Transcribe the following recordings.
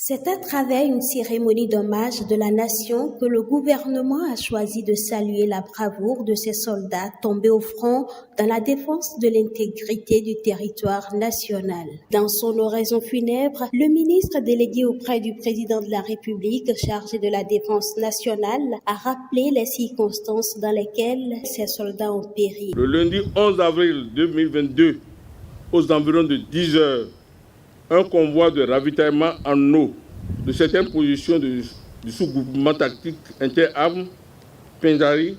C'est à travers une cérémonie d'hommage de la nation que le gouvernement a choisi de saluer la bravoure de ses soldats tombés au front dans la défense de l'intégrité du territoire national. Dans son oraison funèbre, le ministre délégué auprès du président de la République chargé de la défense nationale a rappelé les circonstances dans lesquelles ces soldats ont péri. Le lundi 11 avril 2022, aux environs de 10 heures, un convoi de ravitaillement en eau de certaines positions du sous-groupement tactique interarmes Pinjari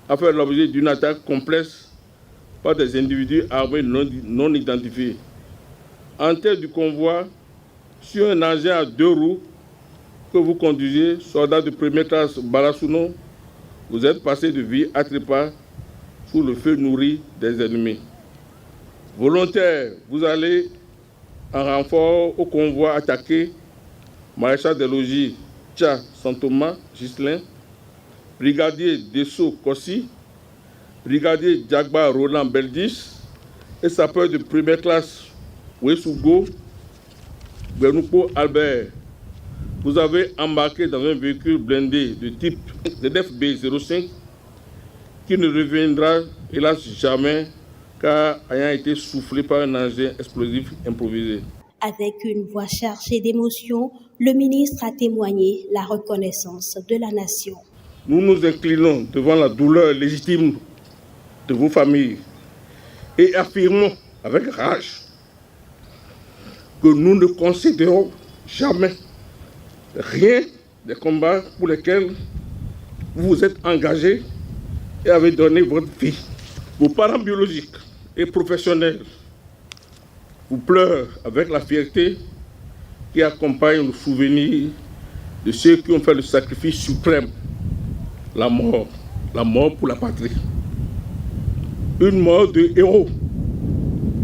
a fait l'objet d'une attaque complexe par des individus armés non identifiés. En tête du convoi, sur un engin à 2 roues que vous conduisez, soldat de première classe Barasuno, vous êtes passé de vie à trépas sous le feu nourri des ennemis. Volontaire, vous allez en renfort au convoi attaqué, maréchal des logis Tcha Saint-Thomas Ghislain, brigadier Dessau Kossi, brigadier Djagba Roland Beldis et sapeur de première classe Wesugo Bernoupo Albert. Vous avez embarqué dans un véhicule blindé de type ZFB-05 qui ne reviendra hélas jamais car ayant été soufflé par un engin explosif improvisé. Avec une voix chargée d'émotion, le ministre a témoigné la reconnaissance de la nation. Nous nous inclinons devant la douleur légitime de vos familles et affirmons avec rage que nous ne concéderons jamais rien des combats pour lesquels vous vous êtes engagés et avez donné votre vie. Vos parents biologiques et professionnels vous pleurent avec la fierté qui accompagne le souvenir de ceux qui ont fait le sacrifice suprême, la mort pour la patrie. Une mort de héros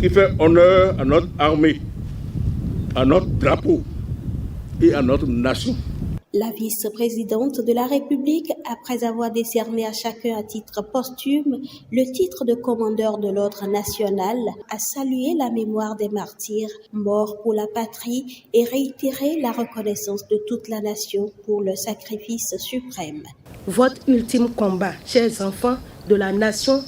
qui fait honneur à notre armée, à notre drapeau et à notre nation. La vice-présidente de la République, après avoir décerné à chacun à titre posthume le titre de commandeur de l'ordre national, a salué la mémoire des martyrs morts pour la patrie et réitéré la reconnaissance de toute la nation pour le sacrifice suprême. Votre ultime combat, chers enfants de la nation,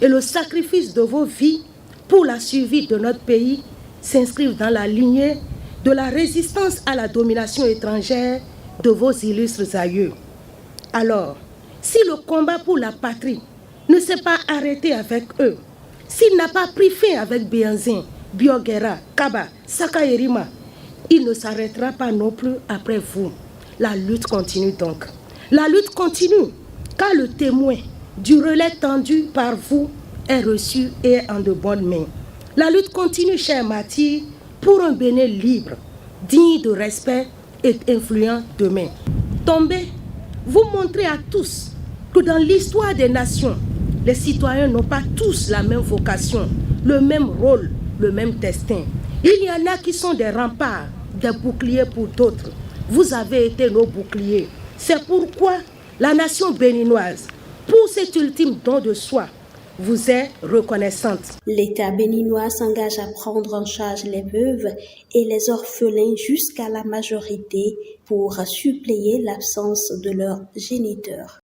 et le sacrifice de vos vies pour la survie de notre pays s'inscrivent dans la lignée de la résistance à la domination étrangère de vos illustres aïeux. Alors, si le combat pour la patrie ne s'est pas arrêté avec eux, s'il n'a pas pris fin avec Bianzin, Bioguera, Kaba, Sakayerima, il ne s'arrêtera pas non plus après vous. La lutte continue donc. La lutte continue, car le témoin du relais tendu par vous est reçu et est en de bonnes mains. La lutte continue, chers martyrs, pour un Bénin libre, digne de respect et influent demain. Tombez, vous montrez à tous que dans l'histoire des nations, les citoyens n'ont pas tous la même vocation, le même rôle, le même destin. Il y en a qui sont des remparts, des boucliers pour d'autres. Vous avez été nos boucliers. C'est pourquoi la nation béninoise, pour cet ultime don de soi, vous est reconnaissante. L'État béninois s'engage à prendre en charge les veuves et les orphelins jusqu'à la majorité pour suppléer l'absence de leurs géniteurs.